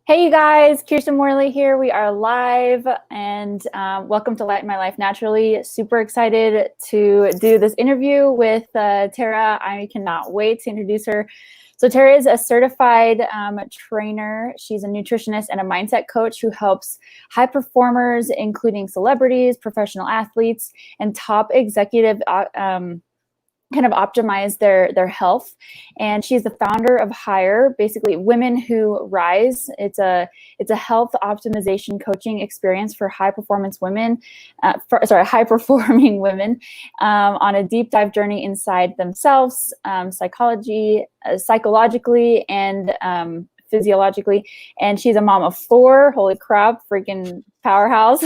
Hey, you guys, Kirsten Morley here. We are live and welcome to Light My Life Naturally. Super excited to do this interview with Tara. I cannot wait to introduce her. So Tara is a certified trainer. She's a nutritionist and a mindset coach who helps high performers, including celebrities, professional athletes, and top executive kind of optimize their health. And she's the founder of Hire, basically Women Who Rise. It's a health optimization coaching experience for high performance women, high performing women on a deep dive journey inside themselves, psychologically and physiologically. And she's a mom of 4. Holy crap, freaking powerhouse.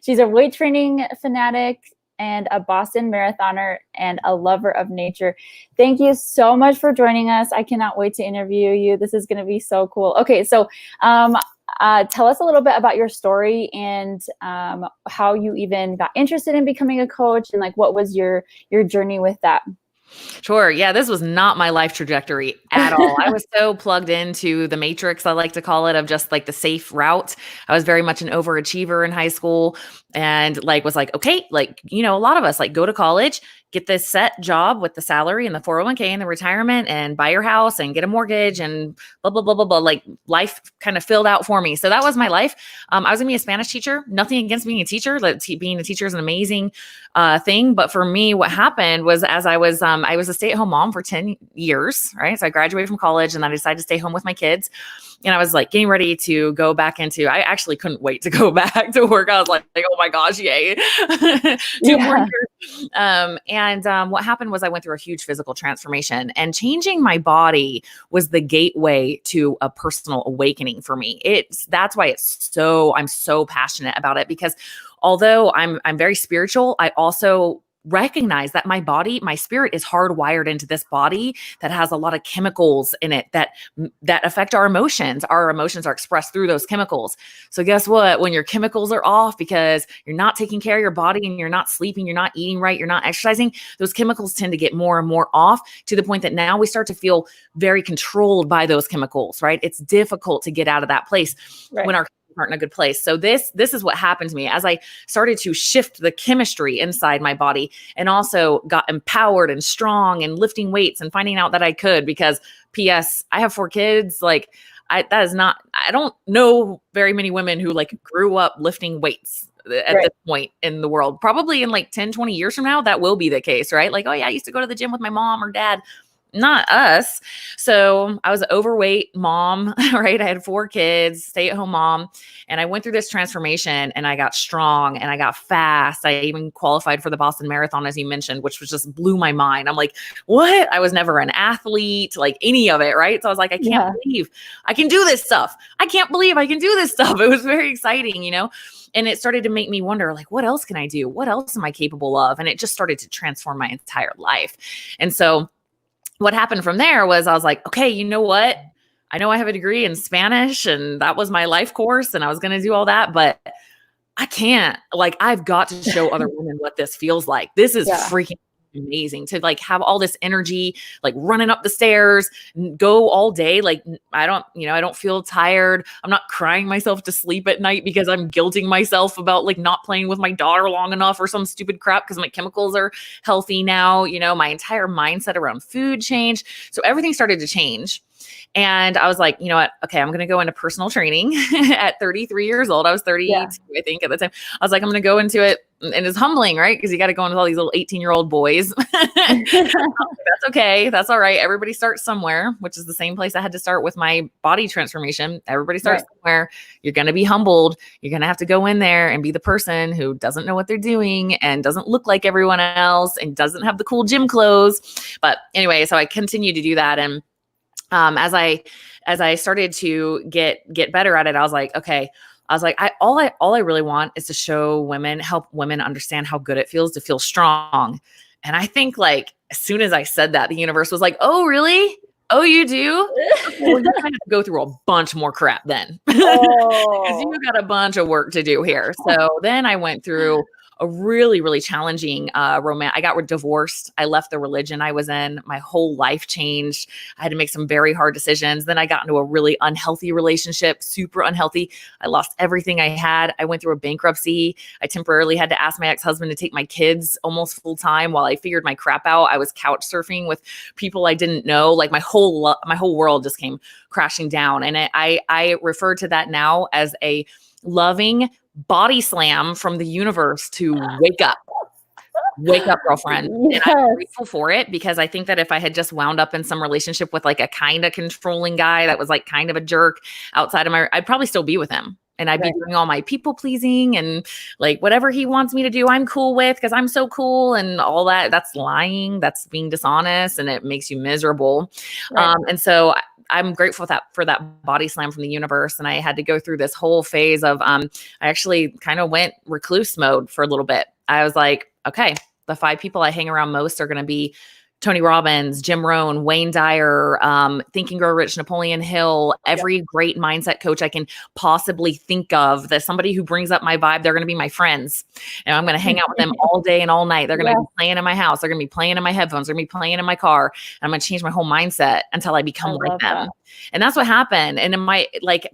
She's a weight training fanatic and a Boston marathoner and a lover of nature. Thank you so much for joining us. I cannot wait to interview you. This is going to be so cool. Okay, so tell us a little bit about your story and how you even got interested in becoming a coach, and like what was your journey with that? Sure. Yeah, this was not my life trajectory at all. I was so plugged into the matrix, I like to call it, of just like the safe route. I was very much an overachiever in high school and was like, okay, a lot of us go to college, get this set job with the salary and the 401k and the retirement and buy your house and get a mortgage and blah, blah, blah, blah, blah. Life kind of filled out for me. So that was my life. I was going to be a Spanish teacher. Nothing against being a teacher. Being a teacher is an amazing thing. But for me, what happened was I was a stay-at-home mom for 10 years, right? So I graduated from college and then I decided to stay home with my kids. And I was getting ready to go back I actually couldn't wait to go back to work. I was like, oh my gosh, yay. 2 more years. What happened was I went through a huge physical transformation, and changing my body was the gateway to a personal awakening for me. That's why I'm so passionate about it, because although I'm very spiritual, I also recognize that my spirit is hardwired into this body that has a lot of chemicals in it that affect our emotions. Our emotions are expressed through those chemicals. So guess what? When your chemicals are off because you're not taking care of your body and you're not sleeping, you're not eating right, you're not exercising, those chemicals tend to get more and more off, to the point that now we start to feel very controlled by those chemicals, right? It's difficult to get out of that place when our aren't in a good place. So this is what happened to me as I started to shift the chemistry inside my body, and also got empowered and strong and lifting weights and finding out that I could, because PS, I have 4 kids. I don't know very many women who grew up lifting weights at this point in the world. Probably in 10, 20 years from now, that will be the case, right? Oh yeah, I used to go to the gym with my mom or dad. Not us. So I was an overweight mom, right? I had 4 kids, stay-at-home mom, and I went through this transformation, and I got strong and I got fast. I even qualified for the Boston Marathon, as you mentioned, which was just blew my mind. I'm like, what? I was never an athlete, any of it, right? So I was like, I can't believe I can do this stuff. I can't believe I can do this stuff. It was very exciting, And it started to make me wonder, what else can I do? What else am I capable of? And it just started to transform my entire life. And so what happened from there was I was like, okay, you know what? I know I have a degree in Spanish and that was my life course and I was going to do all that, but I can't. I've got to show other women what this feels like. This is freaking amazing to have all this energy, running up the stairs, go all day. I don't feel tired. I'm not crying myself to sleep at night because I'm guilting myself about not playing with my daughter long enough or some stupid crap because my chemicals are healthy now. My entire mindset around food changed. So everything started to change. And I was like, you know what? Okay, I'm going to go into personal training at 33 years old. I was 32, I think, at the time. I was like, I'm going to go into it. And it's humbling, right? Because you got to go into all these little 18-year-old boys. That's okay. That's all right. Everybody starts somewhere, which is the same place I had to start with my body transformation. Everybody starts somewhere. You're going to be humbled. You're going to have to go in there and be the person who doesn't know what they're doing and doesn't look like everyone else and doesn't have the cool gym clothes. But anyway, so I continued to do that. And as I started to get better at it, I was like, okay. All I really want is to help women understand how good it feels to feel strong. And I think as soon as I said that, the universe was like, oh, really? Oh, you do? Well, you kind of go through a bunch more crap then. Because you got a bunch of work to do here. So then I went through a really, really challenging romance. I got divorced. I left the religion I was in. My whole life changed. I had to make some very hard decisions. Then I got into a really unhealthy relationship, super unhealthy. I lost everything I had. I went through a bankruptcy. I temporarily had to ask my ex-husband to take my kids almost full time while I figured my crap out. I was couch surfing with people I didn't know. Like my whole world just came crashing down. And I refer to that now as a loving body slam from the universe to wake up. Wake up, girlfriend. Yes. And I'm grateful for it, because I think that if I had just wound up in some relationship with like a kind of controlling guy that was like kind of a jerk outside of I'd probably still be with him. And I'd be doing all my people pleasing and like whatever he wants me to do, I'm cool with because I'm so cool and all that. That's lying. That's being dishonest, and it makes you miserable. Right. And so I'm grateful for that body slam from the universe. And I had to go through this whole phase of, I actually kind of went recluse mode for a little bit. I was like, okay, the 5 people I hang around most are going to be Tony Robbins, Jim Rohn, Wayne Dyer, Think and Grow Rich, Napoleon Hill, every great mindset coach I can possibly think of. That somebody who brings up my vibe, they're going to be my friends. And I'm going to hang out with them all day and all night. They're going to be playing in my house. They're going to be playing in my headphones. They're going to be playing in my car. And I'm going to change my whole mindset until I become like them. And that's what happened. And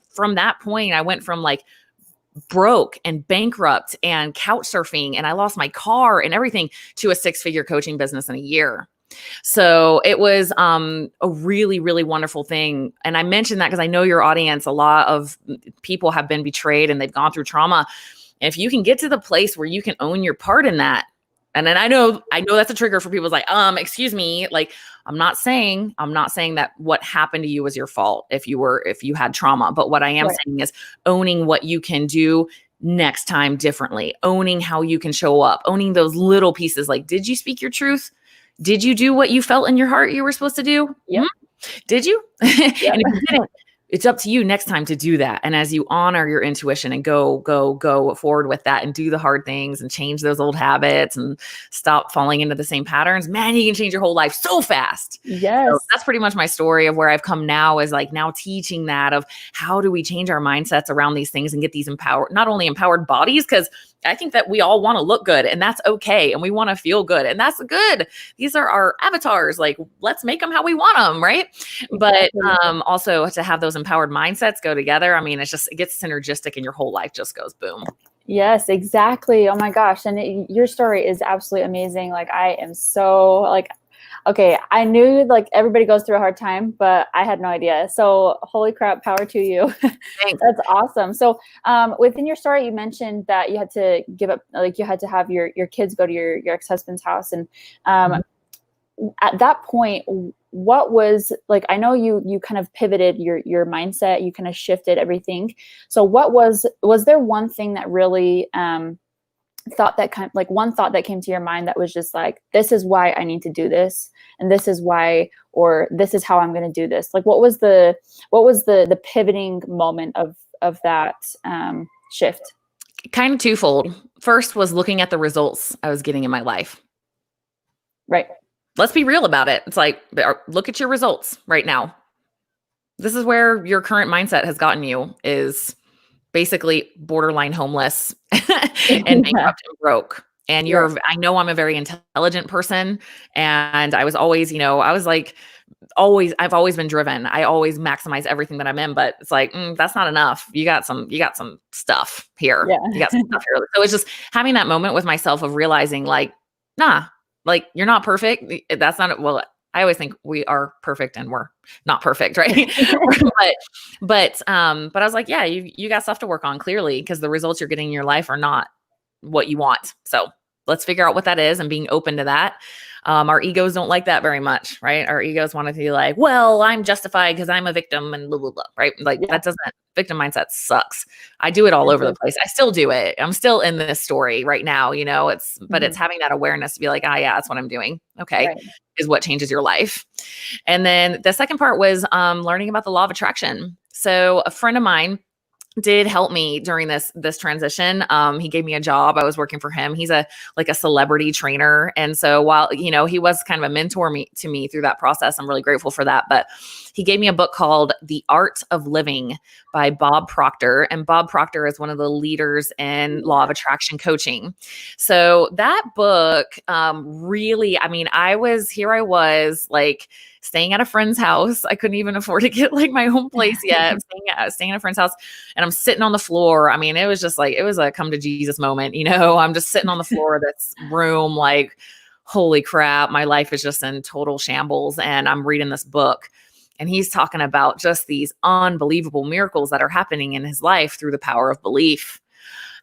from that point, I went from like broke and bankrupt and couch surfing, and I lost my car and everything, to a 6-figure coaching business in a year. So it was a really, really wonderful thing. And I mentioned that because I know your audience, a lot of people have been betrayed and they've gone through trauma. And if you can get to the place where you can own your part in that, and then I know that's a trigger for people. It's like, excuse me, like I'm not saying that what happened to you was your fault if you had trauma. But what I am saying is owning what you can do next time differently, owning how you can show up, owning those little pieces. Like, did you speak your truth? Did you do what you felt in your heart you were supposed to do? Yeah. Did you? And if you didn't, it's up to you next time to do that. And as you honor your intuition and go forward with that and do the hard things and change those old habits and stop falling into the same patterns, man, you can change your whole life so fast. Yes. So that's pretty much my story of where I've come now, is like now teaching that of how do we change our mindsets around these things and get these not only empowered bodies, because I think that we all want to look good, and that's okay. And we want to feel good, and that's good. These are our avatars. Like, let's make them how we want them. Right. Exactly. But also to have those empowered mindsets go together. I mean, it gets synergistic and your whole life just goes boom. Yes, exactly. Oh my gosh. And your story is absolutely amazing. Like, I am so like, okay, I knew like everybody goes through a hard time, but I had no idea. So holy crap, power to you. Thanks. That's awesome. So within your story, you mentioned that you had to give up, like you had to have your kids go to your ex-husband's house. And at that point, what was like, I know you kind of pivoted your mindset, you kind of shifted everything. So what was there one thing that really thought that one thought that came to your mind that was just like, this is why I need to do this, and this is why, or this is how I'm going to do this? Like, what was the pivoting moment of that shift? Kind of twofold. First was looking at the results I was getting in my life. Right. Let's be real about it. It's like, look at your results right now. This is where your current mindset has gotten you, is basically borderline homeless and bankrupt and broke. And I know I'm a very intelligent person, and I was always, I've always been driven. I always maximize everything that I'm in, but it's like, that's not enough. You got some stuff here. Yeah. You got some stuff here. So it's just having that moment with myself of realizing like, nah, like you're not perfect. That's not, well, I always think we are perfect and we're not perfect. Right. but I was like, yeah, you got stuff to work on clearly, because the results you're getting in your life are not what you want. So let's figure out what that is and being open to that. Our egos don't like that very much, right? Our egos want to be like, well, I'm justified because I'm a victim and blah, blah, blah, right? Like victim mindset sucks. I do it all over the place. I still do it. I'm still in this story right now, but it's having that awareness to be like, yeah, that's what I'm doing. Okay. Is what changes your life. And then the second part was learning about the law of attraction. So a friend of mine, did help me during this transition. He gave me a job. I was working for him. He's a celebrity trainer. And so while, he was kind of a mentor to me through that process, I'm really grateful for that. But he gave me a book called The Art of Living by Bob Proctor. And Bob Proctor is one of the leaders in law of attraction coaching. So that book really, I was like staying at a friend's house. I couldn't even afford to get like my own place yet. I'm staying at a friend's house, and I'm sitting on the floor. It was just like, it was a come to Jesus moment. I'm just sitting on the floor of this room, like, holy crap, my life is just in total shambles. And I'm reading this book, and he's talking about just these unbelievable miracles that are happening in his life through the power of belief.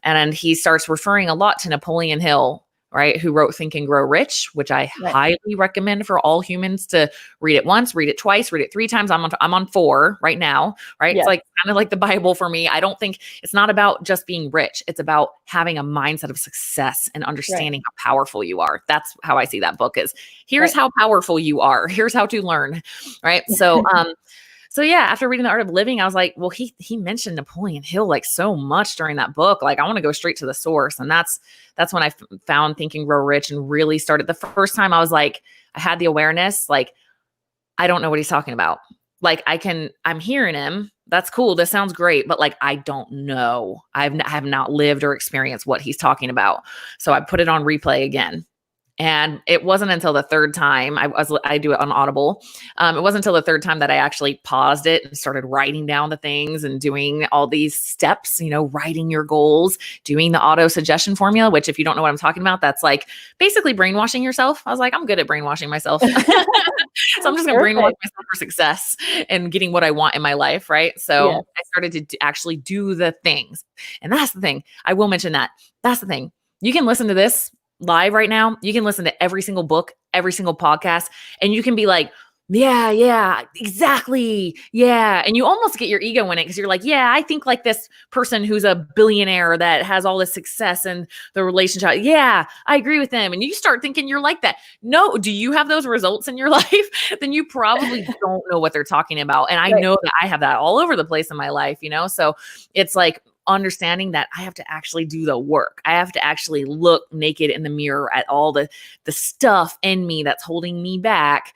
And he starts referring a lot to Napoleon Hill, right, who wrote Think and Grow Rich, which I highly recommend for all humans to read it once, read it twice, read it 3 times. I'm on 4 right now, right? Yes. It's like kind of like the Bible for me. I don't think it's not about just being rich. It's about having a mindset of success and understanding how powerful you are. That's how I see that book is. Here's how powerful you are. Here's how to learn, right? So, So yeah, after reading The Art of Living, I was like, well, he mentioned Napoleon Hill like so much during that book. Like, I want to go straight to the source. And that's when I found Think and Grow Rich and really started. The first time I was like, I had the awareness, like, I don't know what he's talking about. Like, I'm hearing him. That's cool. This sounds great. But like, I don't know. I have not lived or experienced what he's talking about. So I put it on replay again. And it wasn't until the third time I do it on Audible. It wasn't until the third time that I actually paused it and started writing down the things and doing all these steps, writing your goals, doing the auto suggestion formula, which if you don't know what I'm talking about, that's like basically brainwashing yourself. I was like, I'm good at brainwashing myself. So I'm just going to brainwash myself for success and getting what I want in my life. Right. So I started to actually do the things. And that's the thing. I will mention that. That's the thing. You can listen to this live right now. You can listen to every single book, every single podcast, and you can be like, yeah, exactly. Yeah. And you almost get your ego in it because you're like, yeah, I think like this person who's a billionaire that has all this success in the relationship. Yeah, I agree with them. And you start thinking you're like that. No, do you have those results in your life? Then you probably don't know what they're talking about. And I know that I have that all over the place in my life, So it's like, understanding that I have to actually do the work. I have to actually look naked in the mirror at all the stuff in me that's holding me back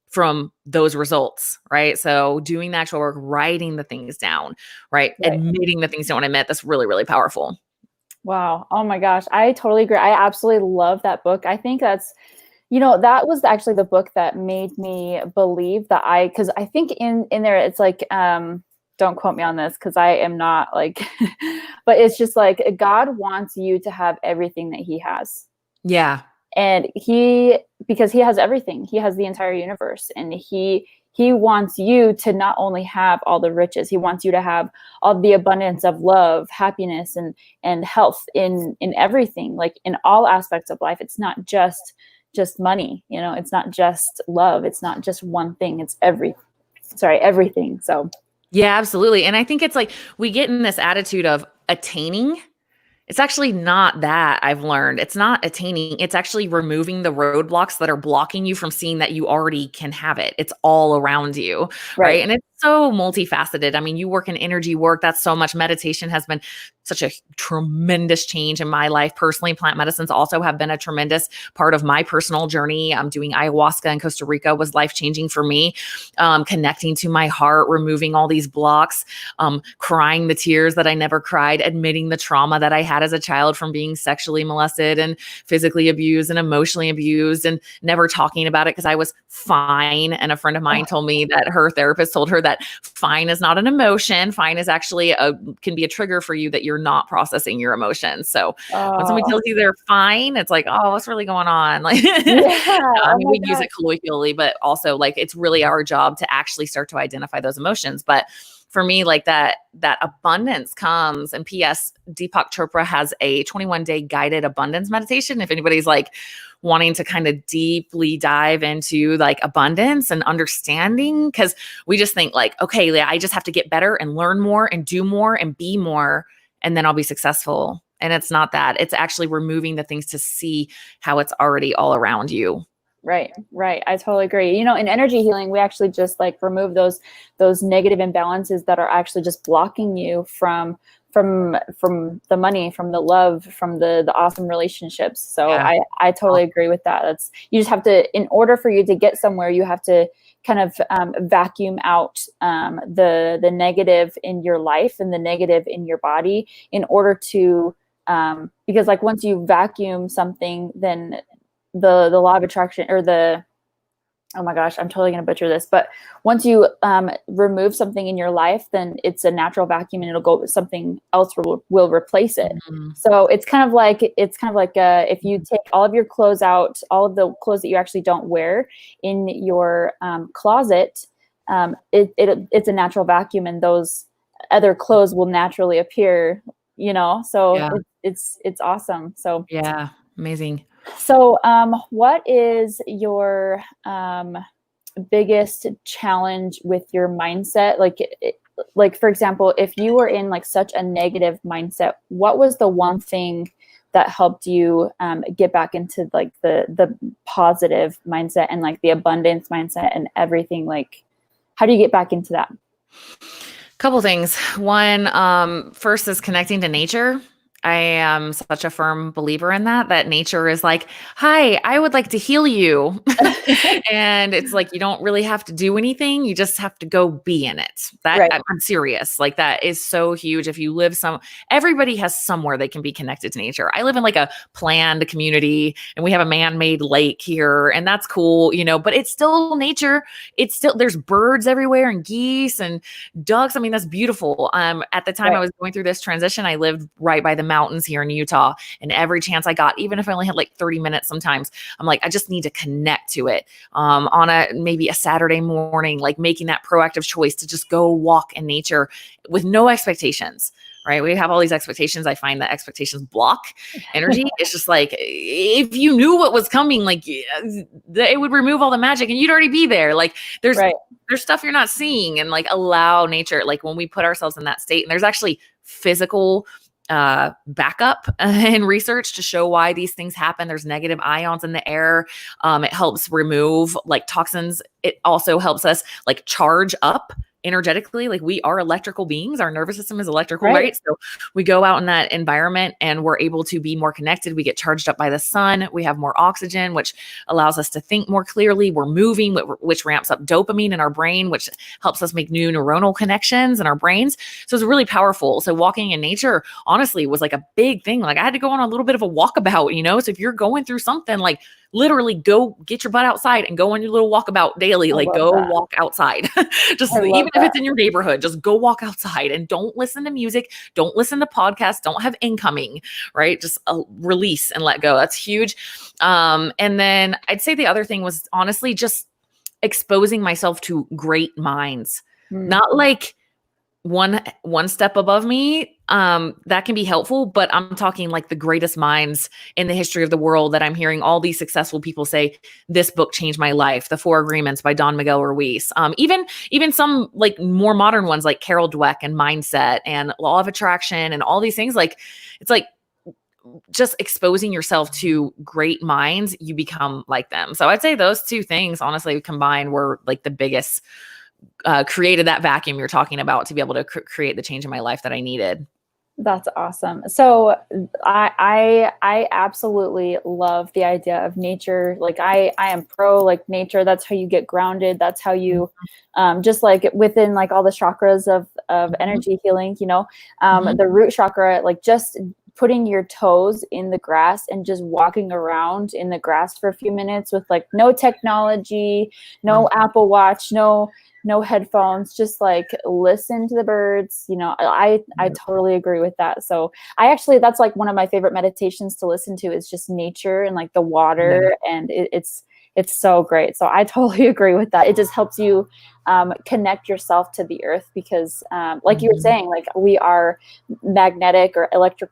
from those results, right? So doing the actual work, writing the things down, right? Admitting the things you don't admit, that's really, really powerful. Wow. Oh my gosh. I totally agree. I absolutely love that book. I think that's, that was actually the book that made me believe that because I think in there, it's like, don't quote me on this because I am not like, but it's just like God wants you to have everything that he has. Yeah. And because he has everything, he has the entire universe, and he wants you to not only have all the riches, he wants you to have all the abundance of love, happiness, and health in everything, like in all aspects of life. It's not just money, it's not just love. It's not just one thing. It's everything. So yeah, absolutely. And I think it's like we get in this attitude of attaining. It's actually not that. I've learned it's not attaining. It's actually removing the roadblocks that are blocking you from seeing that you already can have it. It's all around you. Right. And it's so multifaceted. You work in energy work. That's so much. Meditation has been such a tremendous change in my life. Personally, plant medicines also have been a tremendous part of my personal journey. Doing ayahuasca in Costa Rica was life-changing for me. Connecting to my heart, removing all these blocks, crying the tears that I never cried, admitting the trauma that I had as a child from being sexually molested and physically abused and emotionally abused, and never talking about it because I was fine. And a friend of mine told me that her therapist told her that fine is not an emotion. Fine is actually can be a trigger for you that you're not processing your emotions. So when somebody tells you they're fine, it's like, oh, what's really going on? Like, we use it colloquially, but also like it's really our job to actually start to identify those emotions. But for me, like that abundance comes. And P.S. Deepak Chopra has a 21-day guided abundance meditation. If anybody's like wanting to kind of deeply dive into like abundance and understanding, because we just think like, okay, I just have to get better and learn more and do more and be more, and then I'll be successful. And it's not that. It's actually removing the things to see how it's already all around you. Right, right. I totally agree. You know, in energy healing, we actually just like remove those negative imbalances that are actually just blocking you from the money, from the love, from the awesome relationships. So Yeah. I totally agree with that. That's, you just have to, in order for you to get somewhere, you have to kind of vacuum out the negative in your life and the negative in your body in order to because like once you vacuum something, then the law of attraction, or the, oh my gosh, I'm totally going to butcher this, but once you remove something in your life, then it's a natural vacuum and it'll go, something else will replace it. Mm-hmm. So it's kind of like if you take all of your clothes out, all of the clothes that you actually don't wear in your closet, it's a natural vacuum, and those other clothes will naturally appear, you know. So Yeah. it's awesome. So Yeah. Amazing. so, what is your biggest challenge with your mindset? Like for example, if you were in like such a negative mindset, what was the one thing that helped you get back into like the positive mindset and like the abundance mindset and everything? Like, how do you get back into that? Couple things. One, first is connecting to nature. I am such a firm believer in that nature is like, hi, I would like to heal you. And it's like, you don't really have to do anything. You just have to go be in it. Right. I'm serious. Like that is so huge. If you live everybody has somewhere they can be connected to nature. I live in like a planned community and we have a man-made lake here, and that's cool, but it's still nature. It's still, there's birds everywhere and geese and ducks. I mean, that's beautiful. At the time I was going through this transition, I lived right by the mountains here in Utah, and every chance I got, even if I only had like 30 minutes, sometimes I'm like, I just need to connect to it. On maybe a Saturday morning, like making that proactive choice to just go walk in nature with no expectations. Right. We have all these expectations. I find that expectations block energy. It's just like, if you knew what was coming, like it would remove all the magic and you'd already be there. Like there's stuff you're not seeing, and like allow nature. Like when we put ourselves in that state, and there's actually physical backup and research to show why these things happen. There's negative ions in the air. It helps remove like toxins. It also helps us like charge up energetically. Like we are electrical beings. Our nervous system is electrical, right? So we go out in that environment and we're able to be more connected. We get charged up by the sun. We have more oxygen, which allows us to think more clearly. We're moving, which ramps up dopamine in our brain, which helps us make new neuronal connections in our brains. So it's really powerful. So walking in nature, honestly, was like a big thing. Like I had to go on a little bit of a walkabout, So if you're going through something, like literally go get your butt outside and go on your little walkabout daily. Like go walk outside. Just even if it's in your neighborhood, just go walk outside and don't listen to music. Don't listen to podcasts. Don't have incoming, right? Just release and let go. That's huge. And then I'd say the other thing was honestly just exposing myself to great minds, not like one step above me. That can be helpful, but I'm talking like the greatest minds in the history of the world that I'm hearing all these successful people say, this book changed my life. The Four Agreements by Don Miguel Ruiz. Even some like more modern ones like Carol Dweck and Mindset and Law of Attraction and all these things. Like it's like just exposing yourself to great minds, you become like them. So I'd say those two things honestly combined were like the biggest created that vacuum you're talking about to be able to create the change in my life that I needed. That's awesome. So I absolutely love the idea of nature. Like I am pro like nature. That's how you get grounded. That's how you just like within like all the chakras of energy healing, the root chakra, like just putting your toes in the grass and just walking around in the grass for a few minutes with like no technology, no Apple Watch, no headphones, just like listen to the birds. I totally agree with that. So that's like one of my favorite meditations to listen to is just nature and like the water. And it's so great. So I totally agree with that. It just helps you connect yourself to the earth because like you were saying, like we are magnetic or electric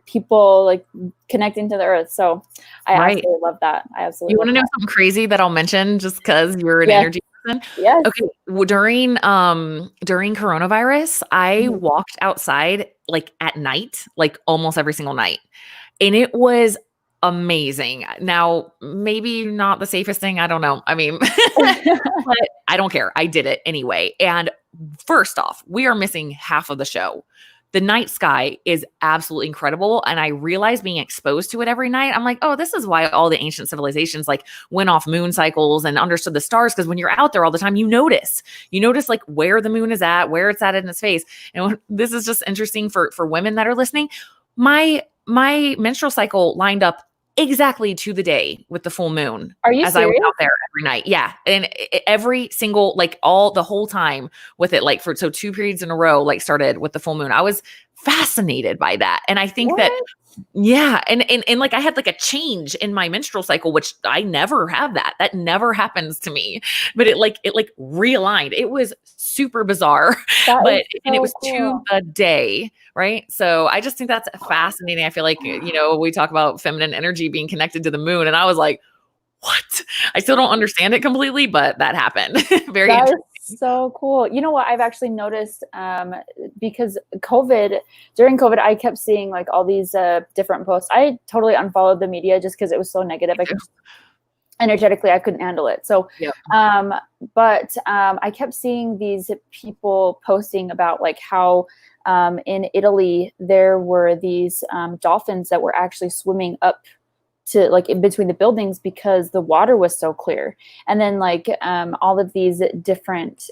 people, like connecting to the earth. So I absolutely love that. I absolutely You want to know something crazy that I'll mention just because you're an energy person? Yes. Okay. Well, during coronavirus, I walked outside like at night, like almost every single night. And it was amazing. Now, maybe not the safest thing. I don't know. I mean, but I don't care. I did it anyway. And first off, we are missing half of the show. The night sky is absolutely incredible. And I realized being exposed to it every night, I'm like, oh, this is why all the ancient civilizations like went off moon cycles and understood the stars. Because when you're out there all the time, you notice like where the moon is at, where it's at in its face. And this is just interesting for women that are listening. My menstrual cycle lined up exactly to the day with the full moon. Are you as serious? I was out there every night. Yeah. And every single, like the whole time with it, like so 2 periods in a row, like started with the full moon. I was fascinated by that. And I think that, yeah. And like I had like a change in my menstrual cycle, which I never have that. That never happens to me, but it realigned. It was super bizarre, and it was to the day. Right. So I just think that's fascinating. I feel like, we talk about feminine energy being connected to the moon. And I was like, what? I still don't understand it completely, but that happened. Very interesting. So cool. You know what? I've actually noticed because during COVID, I kept seeing like all these different posts. I totally unfollowed the media just because it was so negative. Energetically, I couldn't handle it. So, yeah. But I kept seeing these people posting about like how in Italy, there were these dolphins that were actually swimming up to like in between the buildings because the water was so clear. And then like all of these different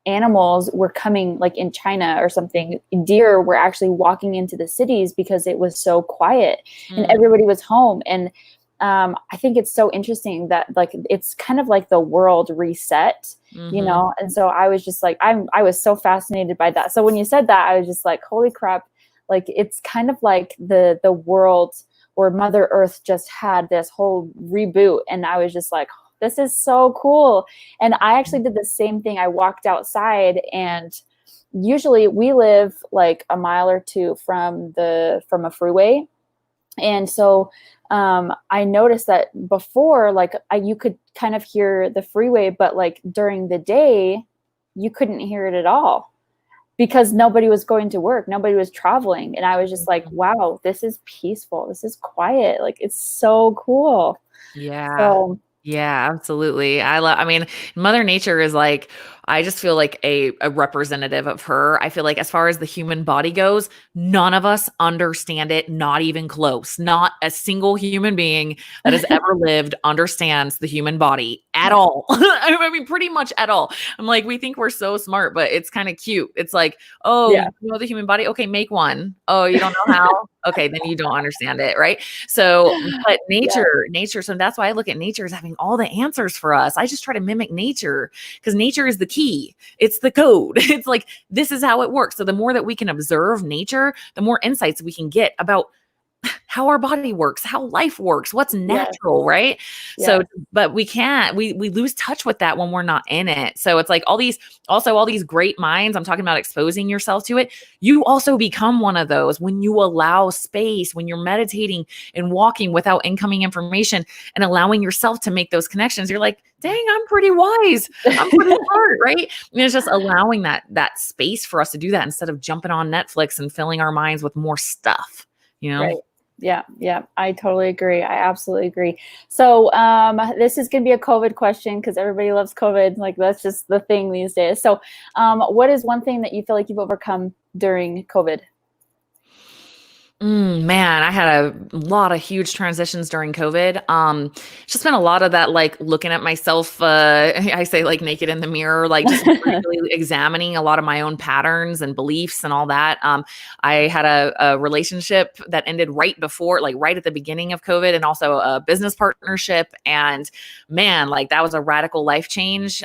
animals were coming, like in China or something, deer were actually walking into the cities because it was so quiet and everybody was home. And I think it's so interesting that like it's kind of like the world reset, and so I was just like, I was so fascinated by that. So when you said that, I was just like, holy crap, like it's kind of like the world or Mother Earth just had this whole reboot. And I was just like, this is so cool. And I actually did the same thing. I walked outside, and usually we live like a mile or two from a freeway. And so I noticed that before, like you could kind of hear the freeway, but like during the day, you couldn't hear it at all because nobody was going to work. Nobody was traveling. And I was just like, wow, this is peaceful. This is quiet. Like, it's so cool. Yeah. So, yeah, absolutely. I mean, Mother Nature is like, I just feel like a representative of her. I feel like as far as the human body goes, none of us understand it, not even close. Not a single human being that has ever lived understands the human body at all. I mean, pretty much at all. I'm like, we think we're so smart, but it's kind of cute. It's like, oh, you know the human body? Okay, make one. Oh, you don't know how? Okay, then you don't understand it, right? So, but nature, so that's why I look at nature as having all the answers for us. I just try to mimic nature because nature is the key. It's the code. It's like, this is how it works. So the more that we can observe nature, the more insights we can get about how our body works, how life works, what's natural, right? Yes. So, but we lose touch with that when we're not in it. So it's like all these great minds, I'm talking about exposing yourself to it. You also become one of those when you allow space, when you're meditating and walking without incoming information and allowing yourself to make those connections. You're like, dang, I'm pretty wise. I'm pretty smart, right? And it's just allowing that space for us to do that instead of jumping on Netflix and filling our minds with more stuff, Right. Yeah. I totally agree. I absolutely agree. So this is going to be a COVID question because everybody loves COVID. Like that's just the thing these days. So what is one thing that you feel like you've overcome during COVID? Man, I had a lot of huge transitions during COVID. Just been a lot of that, like looking at myself, I say like naked in the mirror, like just really examining a lot of my own patterns and beliefs and all that. I had a relationship that ended right before, like right at the beginning of COVID, and also a business partnership. And man, like that was a radical life change.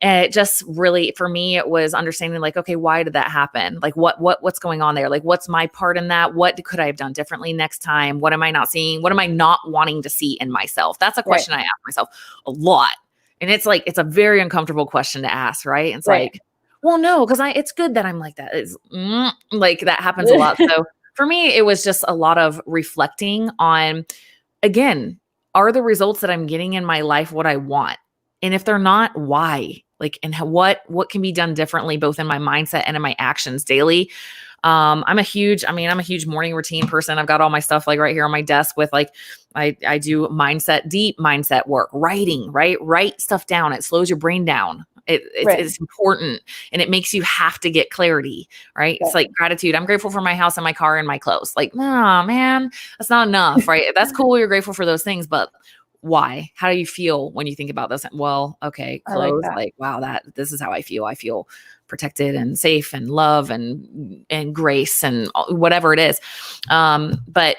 And it just really, for me, it was understanding like, okay, why did that happen? Like what's going on there? Like, what's my part in that? What could I have done differently next time? What am I not seeing? What am I not wanting to see in myself? That's a question I ask myself a lot. And it's like, it's a very uncomfortable question to ask, right? It's like, well, no, because it's good that I'm like that. It's like that happens a lot. So for me, it was just a lot of reflecting on, again, are the results that I'm getting in my life what I want? And if they're not, why? Like, and what can be done differently, both in my mindset and in my actions daily? I'm a huge morning routine person. I've got all my stuff like right here on my desk with like, I do deep mindset work, writing, right? Write stuff down. It slows your brain down. It's important, and it makes you have to get clarity, right? It's like gratitude. I'm grateful for my house and my car and my clothes. Like, nah, man, that's not enough, right? That's cool. You're grateful for those things, but why? How do you feel when you think about this? Well, okay, clothes, like wow, this is how I feel. I feel protected and safe and love and grace and whatever it is. But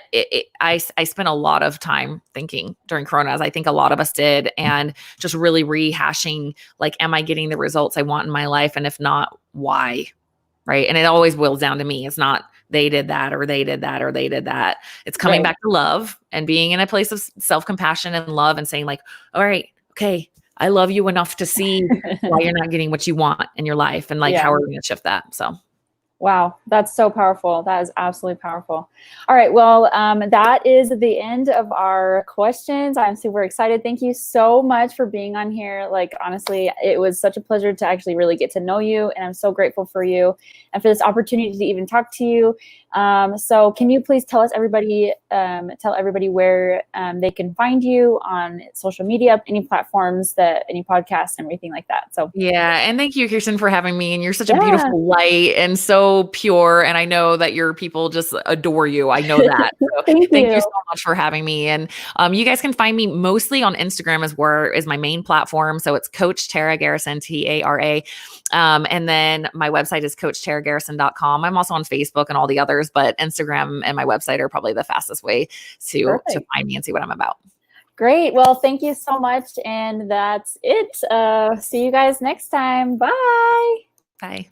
I spent a lot of time thinking during Corona, as I think a lot of us did, and just really rehashing, like, am I getting the results I want in my life? And if not, why? Right. And it always boils down to me. It's not they did that or they did that or they did that. It's coming back to love and being in a place of self-compassion and love and saying like, all right, okay, I love you enough to see why you're not getting what you want in your life. And like, how are we going to shift that? So. Wow, that's so powerful. That is absolutely powerful. All right, well, that is the end of our questions. I'm super excited. Thank you so much for being on here. Like, honestly, it was such a pleasure to actually really get to know you, and I'm so grateful for you and for this opportunity to even talk to you. So can you please tell everybody where they can find you on social media, any platforms, any podcasts, and everything like that. So yeah, and thank you, Kirsten, for having me. And you're such a beautiful light and so pure. And I know that your people just adore you. I know that. So thank you so much for having me. And you guys can find me mostly on Instagram is my main platform. So it's Coach Tara Garrison, Tara. And then my website is coachTaraGarrison.com. I'm also on Facebook and all the others, but Instagram and my website are probably the fastest way to find me and see what I'm about. Great. Well, thank you so much. And that's it. See you guys next time. Bye. Bye.